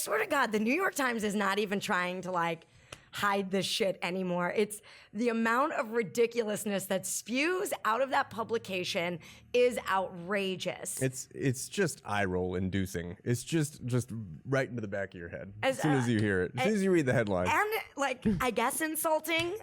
swear to God, the New York Times is not even trying to like hide this shit anymore. It's the amount of ridiculousness that spews out of that publication is outrageous. It's just eye roll inducing. It's just right into the back of your head as soon as you hear it, as soon as you read the headline. And like, I guess insulting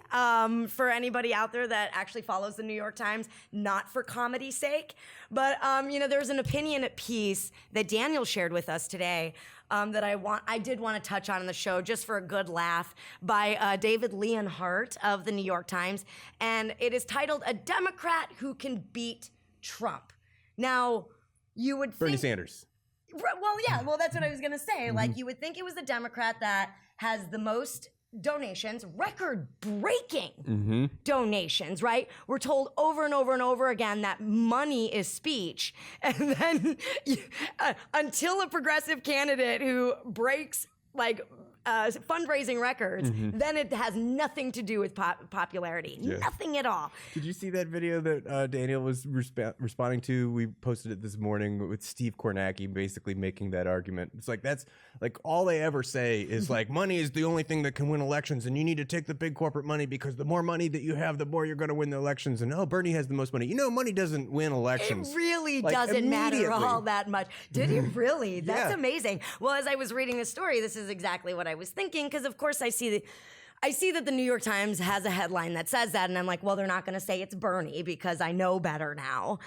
for anybody out there that actually follows the New York Times, not for comedy's sake. But, there's an opinion piece that Daniel shared with us today that I did want to touch on in the show just for a good laugh by David Leonhardt of the New York Times. And it is titled, "A Democrat Who Can Beat Trump." Now, you would think... Bernie Sanders. Well, yeah. Well, that's what I was going to say. Mm-hmm. Like, you would think it was the Democrat that has the most donations, record-breaking donations, right? We're told over and over and over again that money is speech. And then until a progressive candidate who breaks, like, fundraising records, then it has nothing to do with popularity. Yeah. Nothing at all. Did you see that video that Daniel was responding to? We posted it this morning with Steve Kornacki basically making that argument. It's like, that's like all they ever say is like, money is the only thing that can win elections, and you need to take the big corporate money because the more money that you have, the more you're going to win the elections. And Bernie has the most money. Money doesn't win elections. It really doesn't matter all that much. Did it really? That's amazing. Well, as I was reading the story, this is exactly what I was thinking, because of course I see that the New York Times has a headline that says that, and I'm like, well, they're not going to say it's Bernie because I know better now.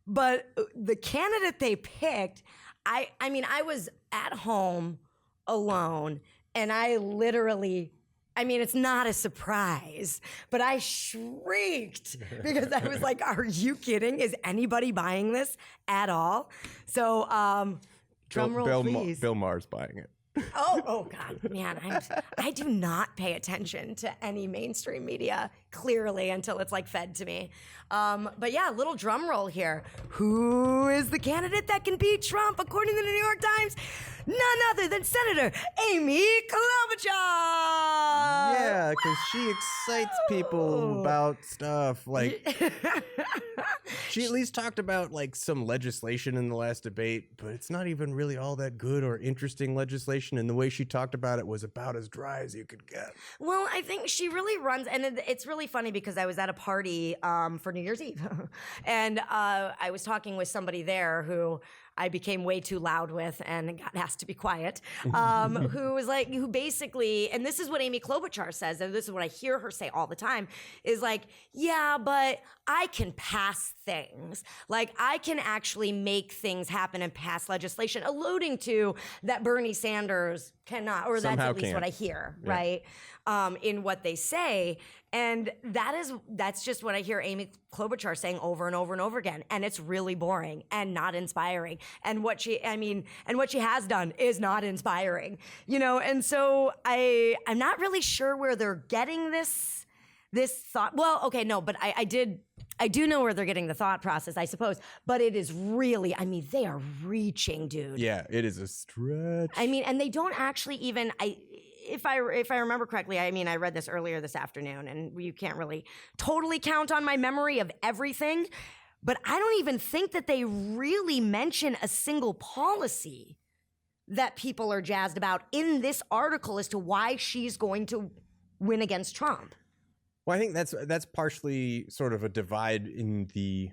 But the candidate they picked, I mean, I was at home alone, and I literally, I mean, it's not a surprise, but I shrieked because I was like, are you kidding? Is anybody buying this at all? So, drum roll, please. Bill Maher's buying it. Oh God, man, I do not pay attention to any mainstream media, clearly, until it's like fed to me. But yeah, little drum roll here. Who is the candidate that can beat Trump, according to the New York Times? None other than Senator Amy Klobuchar. Yeah, because she excites people about stuff. Like, she at least talked about like some legislation in the last debate, but it's not even really all that good or interesting legislation. And the way she talked about it was about as dry as you could get. Well, I think she really runs, and it's really funny because I was at a party for New Year's Eve, and I was talking with somebody there who I became way too loud with and got asked to be quiet, who basically, and this is what Amy Klobuchar says, and this is what I hear her say all the time, is like, yeah, but I can pass things. Like, I can actually make things happen and pass legislation, alluding to that Bernie Sanders cannot, or somehow that's at least can't. What I hear, right? In what they say. And that's just what I hear Amy Klobuchar saying over and over and over again. And it's really boring and not inspiring. And what she has done is not inspiring, and so I'm not really sure where they're getting this thought. Well, okay, no, but I do know where they're getting the thought process, I suppose, but it is really, I mean, they are reaching, dude. Yeah, it is a stretch. I mean, and they don't actually even, if I remember correctly, I mean, I read this earlier this afternoon, and you can't really totally count on my memory of everything, but I don't even think that they really mention a single policy that people are jazzed about in this article as to why she's going to win against Trump. Well, I think that's partially sort of a divide in the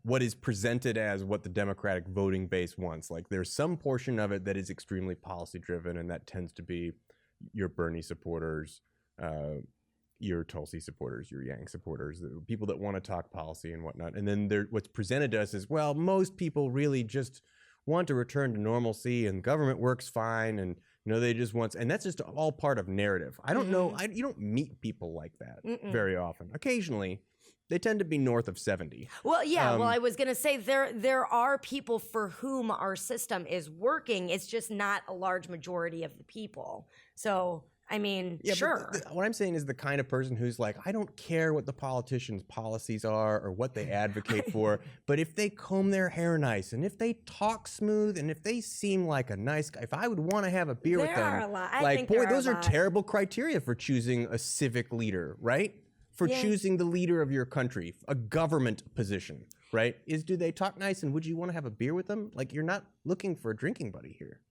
what is presented as what the Democratic voting base wants. Like, there's some portion of it that is extremely policy driven, and that tends to be your Bernie supporters, your Tulsi supporters, your Yang supporters, the people that want to talk policy and whatnot. And then what's presented to us is, well, most people really just want to return to normalcy, and government works fine, and they just want, and that's just all part of narrative. I don't know. You don't meet people like that very often. Occasionally, they tend to be north of 70. Well, yeah. Well, I was going to say there are people for whom our system is working. It's just not a large majority of the people. So, I mean, yeah, sure. What I'm saying is the kind of person who's like, I don't care what the politicians' policies are or what they advocate for, but if they comb their hair nice, and if they talk smooth, and if they seem like a nice guy, if I would want to have a beer with them, are a lot. those are terrible criteria for choosing a civic leader, right? for choosing the leader of your country, a government position, right? Is do they talk nice and would you want to have a beer with them? Like, you're not looking for a drinking buddy here.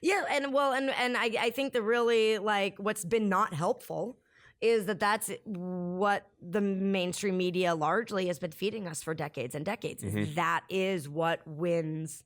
Yeah, and I think the really, like, what's been not helpful is that's what the mainstream media largely has been feeding us for decades and decades. That is what wins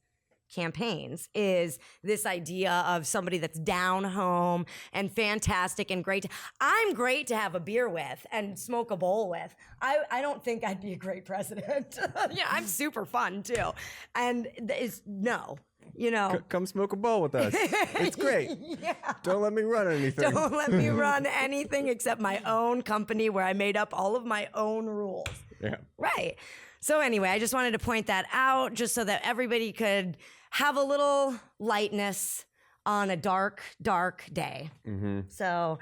campaigns, is this idea of somebody that's down home and fantastic and great. I'm great to have a beer with and smoke a bowl with. I don't think I'd be a great president. Yeah, I'm super fun too. And it's no. You know, come smoke a bowl with us. It's great. Yeah. Don't let me run anything. Don't let me run anything except my own company where I made up all of my own rules. Yeah. Right. So anyway, I just wanted to point that out just so that everybody could have a little lightness on a dark, dark day. So